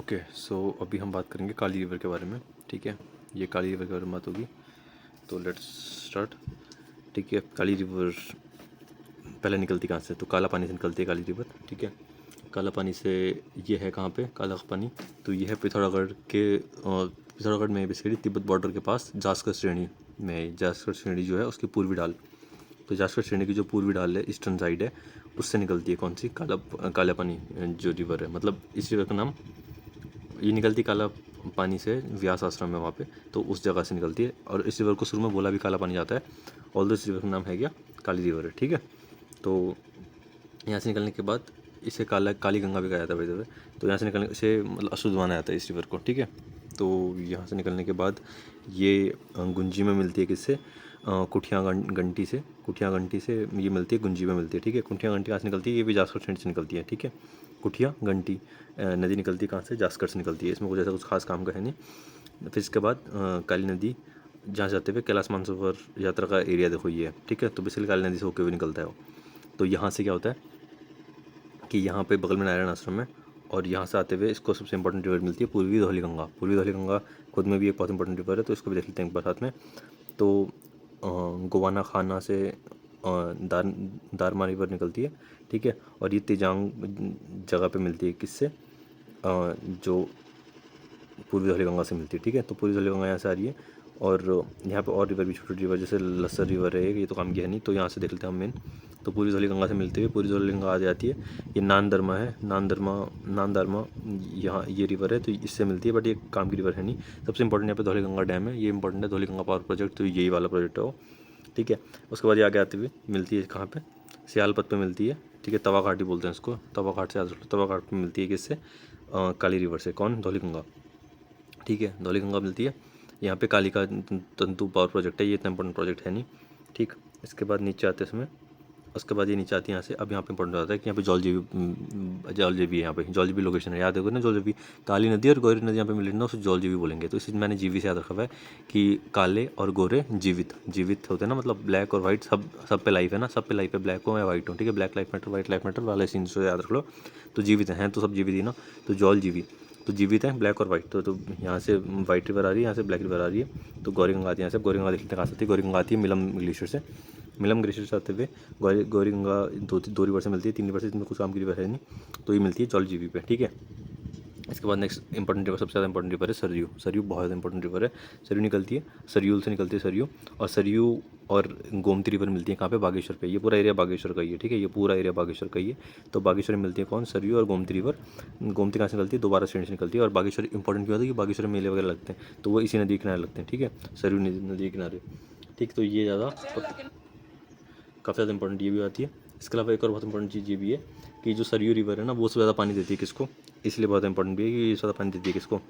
Okay so अभी हम बात करेंगे काली रिवर के बारे में। ठीक है, ये काली रिवर के बारे में बात होगी, तो लेट्स स्टार्ट। ठीक है, काली रिवर पहले निकलती कहाँ से? तो काला पानी से निकलती है काली रिवर। ठीक है, काला पानी से ये है कहाँ पे काला पानी? तो ये है पिथौरागढ़ के पिथौरागढ़ में बेसिकली तिब्बत बॉर्डर के पास जासकर श्रेणी में। जासकर श्रेणी जो है उसकी पूर्वी ढाल, तो जासकर श्रेणी की जो पूर्वी ढाल है, ईस्टर्न साइड है, उससे निकलती है कौन सी? काला पानी जो रिवर है। मतलब इस रिवर का नाम, ये निकलती काला पानी से, व्यास आश्रम है वहाँ पे, तो उस जगह से निकलती है। और इस रिवर को शुरू में बोला भी काला पानी जाता है, ऑल इस रिवर का नाम है क्या? काली रिवर है। ठीक है, तो यहाँ से निकलने के बाद इसे काली गंगा भी कहा जाता है भाई। तो यहाँ से निकलने से मतलब अशुद्ध माना जाता है इस रिवर को। ठीक है, तो यहाँ से निकलने के बाद ये गुंजी में मिलती है किससे? कुठिया घंटी से। कुठिया घंटी से ये मिलती है, गुंजी में मिलती है। ठीक है, कुठिया घंटी कहाँ से निकलती है? ये भी जासकर श्रेणी से निकलती है। ठीक है, कुठिया घंटी नदी निकलती है कहाँ से? जासकर से निकलती है। इसमें कुछ ऐसा कुछ खास काम का है नहीं। फिर इसके बाद काली नदी जहाँ से जाते हुए कैलाश मानसरोवर यात्रा का एरिया देखो ये है। ठीक है, तो बेसिकली काली नदी से होकर हुए निकलता है वो। तो यहाँ से क्या होता है कि यहाँ पे बगल में नारायण आश्रम है, और यहाँ से आते हुए इसको सबसे इंपॉर्टेंट रिवर मिलती है पूर्वी धौली गंगा। पूर्वी धौली गंगा खुद में भी एक बहुत इंपॉर्टेंट रिवर है, तो इसको भी देख लेते हैं एक बार साथ में। तो गोवाना खाना से दारमा रिवर निकलती है। ठीक है, और ये तिजांग जगह पे मिलती है किससे? जो पूर्वी धौली गंगा से मिलती है। ठीक है, तो पूर्वी धौली गंगा यहाँ से आ रही है, और यहाँ पे और रिवर भी, छोटी रिवर जैसे लस्सर रिवर है, ये तो काम की है नहीं, तो यहाँ से देख लेते हैं हम मेन। तो पूर्वी धौली गंगा से मिलते हुए पूर्वी धौली गंगा आ जाती है। ये नानदरमा है, नानदरमा यहाँ ये रिवर है, तो इससे मिलती है, बट ये काम की रिवर है नहीं। सबसे इंपॉर्टेंट यहाँ पे धौली गंगा डैम है, ये इंपॉर्टेंट है, धौली गंगा पावर प्रोजेक्ट, तो यही वाला प्रोजेक्ट है वो। ठीक है, उसके बाद ये आगे आते हुए मिलती है कहाँ पे? सियालपत पे मिलती है। ठीक है, तवा घाट ही बोलते हैं इसको, तवा घाट से तवा घाट में मिलती है किससे? काली रिवर से। कौन? धौली गंगा। ठीक है, धौली गंगा मिलती है यहाँ पे। कालिका तंतु पावर प्रोजेक्ट है, ये इतना इंपॉर्टेंट प्रोजेक्ट है नहीं। ठीक, इसके बाद नीचे आते हैं इसमें, उसके बाद ये नीचे आती है यहाँ से। अब यहाँ पे इंपॉर्टेंट आता है कि यहाँ पे जौलजीबी है, यहाँ पे जौलजीबी लोकेशन है, याद होगा ना? जौलजीबी काली नदी और गोरी नदी यहाँ पे मिले ना, उसे जौलजीबी बोलेंगे। तो इसी मैंने जीवी से याद रखा हुआ है कि काले और गोरे जीवित होते हैं ना, मतलब ब्लैक और वाइट, सब पे लाइफ है ना, सब पे लाइफ है, ब्लैक हो या वाइट हो। ठीक है, black life matter, white life matter वाले सीन से याद रख लो। तो जीवित हैं, तो सब जीवित ही ना, तो जौलजीबी तो जीवित है, ब्लैक और वाइट। तो यहाँ से वाइट रिवर आ रही है, यहाँ से ब्लैक रिवर आ रही है। तो गौरी गंगा आती है यहाँ से। गौरी गंगा देखते हैं कहाँ से आती है? गौरी गंगा आती है मिलम ग्लेशियर से। मिलम ग्लेशियर से आते हुए गौरी गंगा दो रिवर से मिलती है, 3 रिवर से, इसमें कुछ काम की रिवर है नहीं, तो ये मिलती है जौलजीबी पे। ठीक है, इसके बाद नेक्स्ट इंपॉर्टेंट रिवर, सबसे ज़्यादा इंपॉर्टेंट रिवर है सरयू। सरयू बहुत ज़्यादा इंपॉर्टेंट रिवर है। सरयू निकलती है, सरयूल से निकलती है सरयू, और सरयू और गोमती रिवर मिलती है कहाँ पे? बागेश्वर पे। ये पूरा एरिया बागेश्वर का ही है। ठीक है, ये पूरा एरिया बागेश्वर का ही है। तो बागेश्वर में मिलती है कौन? सरयू और गोमती रिवर। गोमती कहाँ से निकलती है? दोबारा श्रेणी से निकलती है। और बागेश्वर इंपॉर्टेंट क्यों होता है कि बागेश्वर में मेले वगैरह लगते हैं, तो वो इसी नदी के किनारे लगते हैं। ठीक है, सरयू नदी के किनारे। ठीक, तो ये ज़्यादा काफ़ी ज़्यादा इंपॉर्टेंट ये भी आती है। इसके अलावा एक और बहुत इंपॉर्टेंट चीज़ ये भी है कि जो सरयू रिवर है ना, वो सबसे ज़्यादा पानी देती है किसको? इसलिए बहुत इंपॉर्टेंट भी है कि ये ज़्यादा पानी देती है किसको?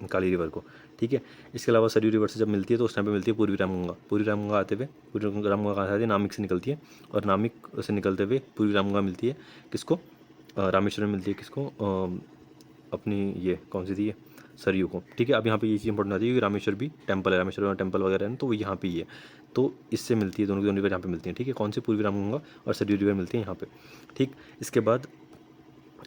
काली रिवर को। ठीक है, इसके अलावा सरयू रिवर से जब मिलती है तो उस टाइम पे मिलती है पूर्वी रामगंगा। पूर्वी रामगंगा आते हुए, पूर्वी रामगंगा कहाँ से आती है? नामिक से निकलती है, और नामिक से निकलते हुए पूर्वी रामगंगा मिलती है किसको? रामेश्वरम मिलती है किसको? अपनी ये कौन सी थी ये? सरयू को। ठीक है, अब यहाँ पे ये चीज़ इंपॉर्टेंट आती है कि रामेश्वर भी टेम्पल है, रामेश्वर में टेम्पल वगैरह है ना, तो वो यहाँ पे ही है। तो इससे मिलती है, दोनों की दोनों रिवर यहाँ पे मिलती हैं। ठीक है, कौन सी? पूर्वी रामगंगा और सरयू रिवर मिलती है यहाँ पे। ठीक, इसके बाद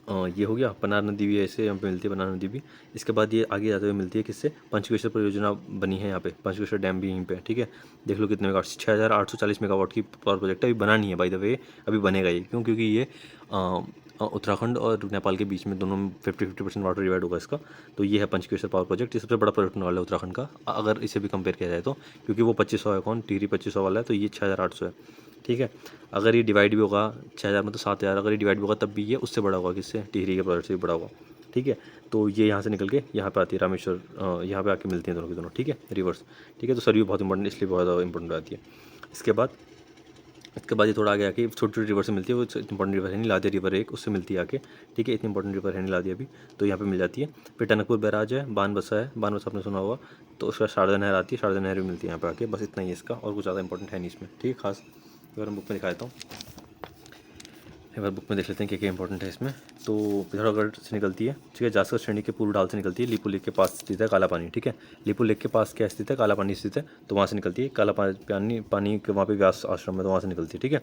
ये हो गया। पनार नदी भी ऐसे यहाँ पे मिलती है, पनार नदी भी। इसके बाद ये आगे जाते हुए मिलती है किससे? पंचकेश्वर परियोजना बनी है यहाँ पे, पंचकेश्वर डैम भी यहीं पे। ठीक है, देख लो कितने मेगावाट, 6840 मेगावाट की पावर प्रोजेक्ट है। अभी बना नहीं है बाय द वे, अभी बनेगा ये। क्यों? क्योंकि ये उत्तराखंड और नेपाल के बीच में दोनों में 50-50% वाटर डिवाइड होगा इसका। तो ये है पंचकेश्वर पावर प्रोजेक्ट, ये सबसे बड़ा प्रोजेक्ट होने वाला है उत्तराखंड का, अगर इसे भी कंपेयर किया जाए तो। क्योंकि वो 2500 है, कौन? टिहरी 2500 वाला है, तो ये 6800 है। ठीक है, अगर ये डिवाइड भी होगा 6000 मतलब 7000, अगर ये डिवाइड भी होगा तब भी ये उससे बड़ा होगा किससे? टिहरी के प्रोजेक्ट से भी बड़ा होगा। ठीक है, तो ये यहाँ से निकल के यहाँ पे आती है रामेश्वर, यहाँ पे आके मिलती हैं दोनों की दोनों। ठीक है, रिवर्स। ठीक है, तो सरयू बहुत इंपॉर्टेंट, इसलिए बहुत ज़्यादा इंपॉर्टेंट आती है। इसके बाद ये थोड़ा आगे आके छोटी छोटी रिवर से मिलती है, वो इंपॉर्टेंट रिवर है नहीं, लादिया रिवर एक उससे मिलती है आके। ठीक है, इतनी इंपॉर्टेंट रिवर है नहीं लादिया भी, तो यहाँ पे मिल जाती है। फिर टनकपुर बैराज है, बानबसा है, बानबसा आपने सुना होगा, तो उसका शारदा नहर आती है, शारदा नहर भी मिलती है यहाँ पे आके। बस इतना ही है इसका, और कुछ ज़्यादा इंपॉर्टेंट है नहीं इसमें। ठीक है, खास अगर हम बुक में दिखा देता हूँ, एक बार बुक में देख लेते हैं क्या क्या इंपॉर्टेंट है इसमें। तो पिथौरागढ़ से निकलती है। ठीक है, जासकर श्रेणी के पूर्व ढाल से निकलती है, लीपू लेक के पास स्थित है काला पानी। ठीक है, लीपू लेक के पास क्या स्थित है? काला पानी स्थित है, तो वहाँ से निकलती है। काला पानी के वहाँ पे व्यास आश्रम है, तो वहाँ से निकलती है। ठीक है,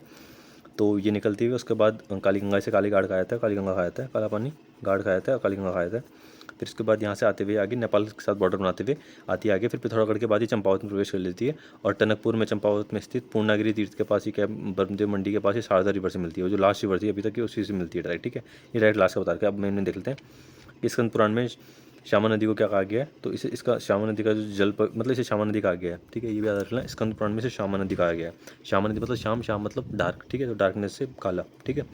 तो ये निकलती हुई उसके बाद काली गंगा से काली गाड़ खाया था, काली गंगा खाया था, काला पानी गाड़ खाया था और काली गंगा खाया था। फिर इसके बाद यहाँ से आते हुए आगे नेपाल के साथ बॉर्डर बनाते हुए आती है आगे, फिर पिथौरागढ़ के बाद ही चंपावत में प्रवेश कर लेती है और टनकपुर में चंपावत में स्थित पूर्णागिरी तीर्थ के पास ही क्या बरमदेव मंडी के पास ही शारदा रिवर से मिलती है, वो जो लास्ट रिवर थी अभी तक की उसी से मिलती है डायरेक्ट। ठीक है, ये डायरेक्ट लास्ट का बता रहे अब मैंने देख लेते हैं कि स्कंद पुराण में श्यामा नदी को क्या कहा गया है। तो इसे इसका श्यामा नदी का जो जल मतलब इसे श्यामा नदी कहा गया है। ठीक है, ये भी याद रखना, स्कंद पुराण में इसे श्यामा नदी कहा गया है। श्यामा नदी मतलब श्याम, श्याम मतलब डार्क। ठीक है, तो डार्कनेस से काला। ठीक है,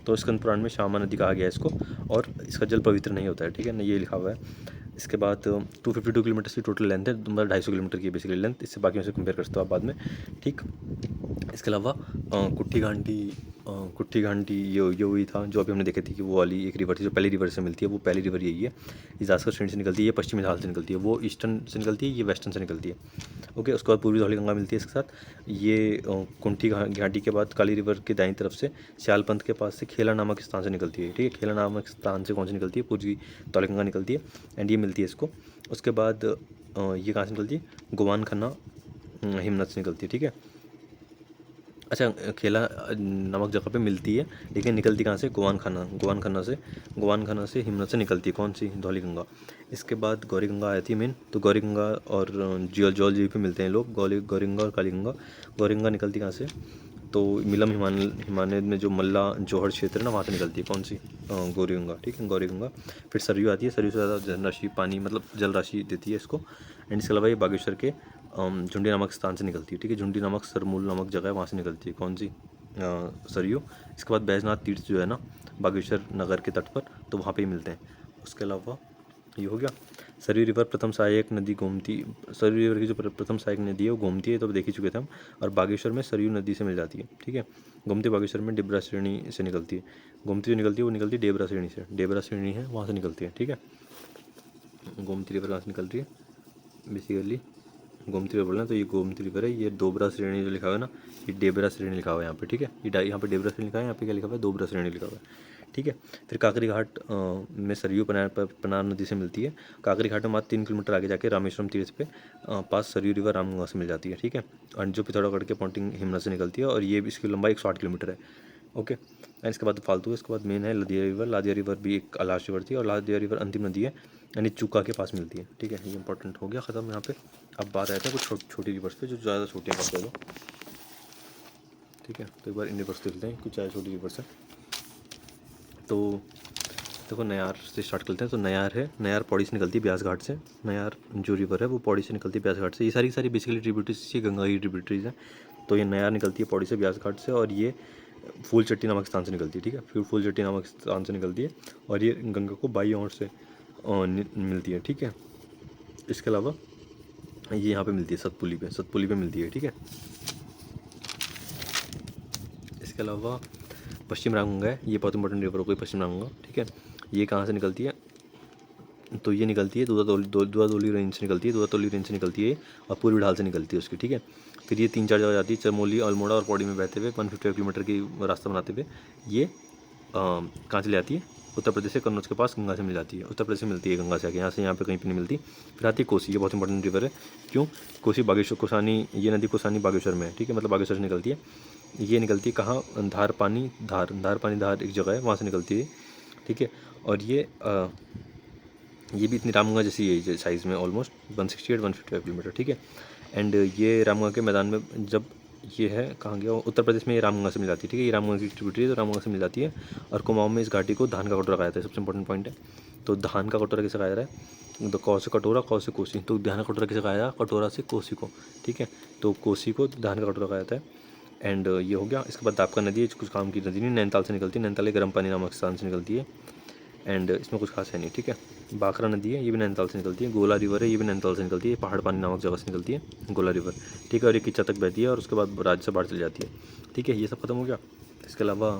तो स्कंद पुराण में श्यामा नदी कहा गया है इसको, और इसका जल पवित्र नहीं होता है। ठीक है ना, ये लिखा हुआ है। इसके बाद 252 किलोमीटर की टोटल लेंथ है, मतलब 250 किलोमीटर की बेसिकली लेंथ, इससे बाकी से कंपेयर कर सकते हो आप बाद में। ठीक, इसके अलावा कुट्टी घाटी ये हुई था जो अभी हमने देखे थी कि वो वाली एक रिवर थी जो पहली रिवर से मिलती है, वो पहली रिवर यही है। ये जास्कर श्रेणी से निकलती है, ये पश्चिमी ढाल से निकलती है, वो ईस्टर्न से निकलती है, ये वेस्टर्न से निकलती है। ओके, उसके बाद पूर्वी धौली गंगा मिलती है इसके साथ। ये कुंठी घाटी के बाद काली रिवर के दाईं तरफ से श्यालपंथ के पास से खेला नामक स्थान से निकलती है। ठीक है, खेला नामक स्थान से कौन सी निकलती है, पूर्वी धौली गंगा निकलती है एंड ये मिलती है इसको। उसके बाद ये कहाँ से निकलती है, गोवान खन्ना हिमनद से निकलती है। ठीक है, अच्छा, खेला नामक जगह पे मिलती है लेकिन निकलती कहाँ से, गोवान खन्ना से हिमनद से निकलती है कौन सी, धौली गंगा। इसके बाद गौरी गंगा आती है मेन, तो गौरी गंगा और जौल जी पे मिलते हैं लोग, गौरी गंगा और काली गंगा। गौरी गंगा निकलती कहाँ से, तो मिलम हिमालय में जो मल्ला जोहड़ क्षेत्र है ना, वहाँ से निकलती है कौन सी, गौरी गंगा। ठीक है, गौरी गंगा। फिर सरयू आती है, सरयू से ज़्यादा जल राशि पानी मतलब जल राशि देती है इसको। एंड इसके अलावा ये बागेश्वर के झुंडी नामक स्थान से निकलती है। ठीक है, झुंडी नामक सरमूल नामक जगह है, वहाँ से निकलती है कौन सी, सरयू। इसके बाद बैजनाथ तीर्थ जो है ना बागेश्वर नगर के तट पर, तो वहाँ पे ही मिलते हैं। उसके अलावा ये हो गया। सरयू रिवर प्रथम सहायक नदी गोमती, सरयू रिवर की जो प्रथम सहायक नदी है वो गोमती है, तो देख ही चुके थे हम। और बागेश्वर में सरयू नदी से मिल जाती है। ठीक है, गोमती बागेश्वर में डेबरा श्रेणी से निकलती है। गोमती जो निकलती है वो निकलती है डेबरा श्रेणी से, डेबरा श्रेणी है वहाँ से निकलती है। ठीक है, गोमती रिवर कहाँ से निकलती है, बेसिकली गोमती रिवर बोलना, तो ये गोमती रिवर है, ये दोबरा श्रेणी जो लिखा हुआ है ना, ये डेबरा श्रेणी लिखा हुआ है यहाँ पे। ठीक है, ये यहाँ पे डेबरा श्रेणी लिखा है, यहाँ पे क्या लिखा हुआ है, दोबरा श्रेणी लिखा हुआ है। ठीक है, फिर काकरी घाट में सरयू पनार नदी से मिलती है। काकरी घाट में मात्र 3 किलोमीटर आगे जाके रामेश्वरम तीर्थ पे पास सरयू रिवर रामगंगा से मिल जाती है। ठीक है, और जो पिथौरागढ़ के पॉइंटिंग हिमना से निकलती है, और ये इसकी लंबाई 108 किलोमीटर है। ओके, एंड इसके बाद फालतू है, इसके बाद मेन है लदिया रिवर। लादिया रिवर भी एक लास्ट रिवर थी, और लादिया रिवर अंतिम नदी है, यानी चूका के पास मिलती है। ठीक है, ये इंपॉर्टेंट हो गया ख़त्म यहाँ पे। अब बात आया था कुछ छोटी रिवर्स पे जो ज़्यादा छोटी है बात करो। ठीक है, तो एक बार इन रिवर्स देखते हैं, कुछ ज़्यादा छोटी रिवर्स है। तो देखो नयार से स्टार्ट करते हैं। तो नयार है, नयार पौड़ी से निकलती है ब्यास घाट से। नयार जो रिवर है वो पौड़ी से निकलती है ब्यास घाट से। ये सारी की सारी बेसिकली ट्रिब्यूटरीज ये गंगा की ट्रिब्यूटरीज हैं। तो ये नयार निकलती है पौड़ी से ब्यास घाट से, और ये फूलचट्टी नामक स्थान से निकलती है। ठीक है, फिर फूलचट्टी नामक स्थान से निकलती है, और ये गंगा को बाई ओर से मिलती है। ठीक है, इसके अलावा ये यहाँ पे मिलती है सतपुली पे मिलती है। ठीक है, इसके अलावा पश्चिम रामगंगा है, ये बहुत इंपॉर्टेंट रिवर हो गई पश्चिम रामगंगा। ठीक है, ये कहाँ से निकलती है, तो ये निकलती है दूधाधौली रेंज से निकलती है, दूधाधौली रेंज से निकलती है और पूर्वी ढाल से निकलती है उसकी। ठीक है, फिर ये 3-4 जगह जाती है, चमोली, अल्मोड़ा और पौड़ी में बहते हुए 155 किलोमीटर की रास्ता बनाते हुए ये कहाँ चली जाती है, उत्तर प्रदेश से कन्नौज के पास गंगा से मिल जाती है। उत्तर प्रदेश से मिलती है गंगा से आगे, यहाँ से यहाँ पे कहीं पे नहीं मिलती। फिर आती है कोसी, ये बहुत इंपॉर्टेंट रिवर है। क्यों, कोसी बागेश्वर, कोसानी, ये नदी कोसानी बागेश्वर में है। ठीक है, मतलब बागेश्वर से निकलती है। ये निकलती है कहाँ, धार पानी धार एक जगह है, वहाँ से निकलती है। ठीक है, और ये भी इतनी रामगंगा जैसी है साइज़ में, ऑलमोस्ट 168-155 किलोमीटर। ठीक है, एंड ये रामगंगा के मैदान में जब ये है कहाँ गया, उत्तर प्रदेश में ये रामगंगा से मिल जाती है। ठीक है, ये रामगंगा की ट्रिब्यूटरी है, तो रामगंगा से मिल जाती है। और कुमाऊं में इस घाटी को धान का कटोरा कहा जाता है, सबसे इंपॉर्टेंट पॉइंट है। तो धान का कटोरा किसे कहा जा रहा है, तो कौ से कटोरा, कौ से कोसी, तो धान का कटोरा किसे कहा जाता है, कटोरा से कोसी को। ठीक है, तो कोसी को धान का कटोरा कहा जाता है। एंड ये हो गया। इसके बाद दापका नदी है, कुछ काम की नदी नहीं, नैनीताल से निकलती है, नैनीताल गर्म पानी नामक स्थान से निकलती है। एंड इसमें कुछ खास है नहीं। ठीक है, बाखरा नदी है, ये भी नैनीताल से निकलती है। गोला रिवर है, ये भी नैनीताल से निकलती है, पहाड़ पानी नामक जगह से निकलती है गोला रिवर। ठीक है, और ये किच्चा तक बहती है, और उसके बाद राज्य से बाढ़ चली जाती है। ठीक है, ये सब खत्म हो गया। इसके अलावा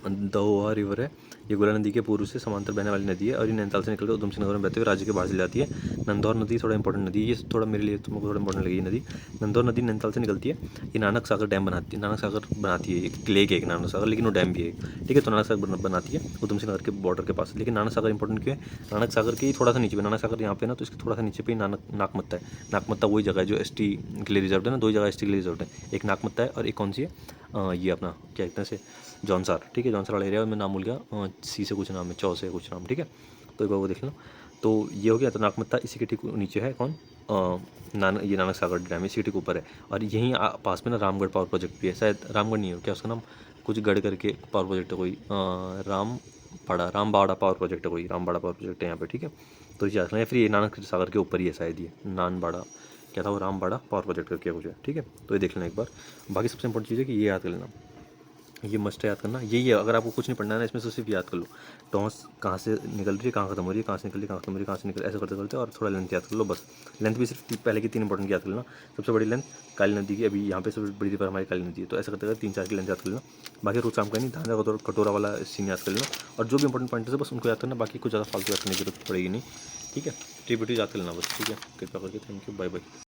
दहोहा रिवर है, ये गोला नदी के पूर्व से समांतर बहने वाली नदी है और ये नैनीताल से निकलकर उधम सिंह नगर में बहते हुए राज्य के बाहर चली जाती है। नंदौर नदी थोड़ा इंपॉर्टेंट नदी है, ये थोड़ा मेरे लिए तुमको थोड़ा इंपॉर्टेंट लगी ये नदी। नंदौर नदी नैनीताल से निकलती है, ये नानक सागर डैम बनाती है, नानक सागर बनाती है, एक लेक है एक नानक सागर, लेकिन वो डैम भी है, ठीक है। तो नानक सागर बनाती है उधम सिंह नगर के बॉर्डर के पास। लेकिन नानक सागर इंपॉर्टेंट क्यों है? नानक सागर के थोड़ा सा नीचे पे, नानक सागर यहाँ पे ना, तो इसके थोड़ा सा नीचे पे ही नाकमत्ता है। नाकमत्ता वही जगह है जो एसटी के लिए रिजर्व है ना, दो जगह एसटी के लिए रिजर्व है, एक नाकमत्ता है और एक कौन सी है, ये अपना क्या कहते हैं से जौनसार, ठीक है। जौनसार वाला एरिया, मैं नाम भूल गया, सी से कुछ नाम है, चौ से कुछ नाम, ठीक है। तो एक बार वो देख लो। तो ये हो गया। तो नाकमत्ता इसी के ठीक नीचे है कौन, ये नानक सागर डैम इसी के ठीक ऊपर है। और यहीं पास में ना रामगढ़ पावर प्रोजेक्ट भी है, शायद रामगढ़ नहीं हो क्या उसका नाम, कुछ गढ़ करके पावर प्रोजेक्ट है कोई, रामबाड़ा पावर प्रोजेक्ट है कोई, रामबाड़ा पावर प्रोजेक्ट है यहाँ पे, ठीक है। तो ये या फिर ये नानक सागर के ऊपर ही है शायद, ये नानबाड़ा क्या था वो, रामबाड़ा पावर प्रोजेक्ट करके कुछ है, ठीक है। तो ये देख लेना एक बार। बाकी सबसे इंपॉर्टेंट चीज़ है कि ये याद कर लेना, ये मस्ट याद करना, यही है। अगर आपको कुछ नहीं पढ़ना है ना इसमें, तो सिर्फ याद कर लो टॉस कहाँ से निकल रही है, कहाँ खत्म हो रही है, कहाँ से निकल रही है, कहाँ खत्म हो रही है, कहाँ से निकल, ऐसे करते करते और थोड़ा लेंथ याद कर लो बस। लेंथ भी सिर्फ पहले की 3 इंपॉर्टेंट याद कर लेना। सबसे बड़ी लेंथ काली नदी की, अभी यहाँ पे सबसे बड़ी रिवर हमारी काली नदी है, तो ऐसे करते करते 3-4 की लेंथ याद कर लेना। बाकी रोज काम करनी, धांधा कटोरा वाला सीन याद कर लेना, और जो भी इंपॉर्टेंट पॉइंट है बस उनको याद करना, बाकी कुछ ज़्यादा फालतू याद करने की जरूरत पड़ेगी नहीं, ठीक है। टीबीटी याद कर लेना बस, ठीक है। कृपया करके, थैंक यू, बाय बाय।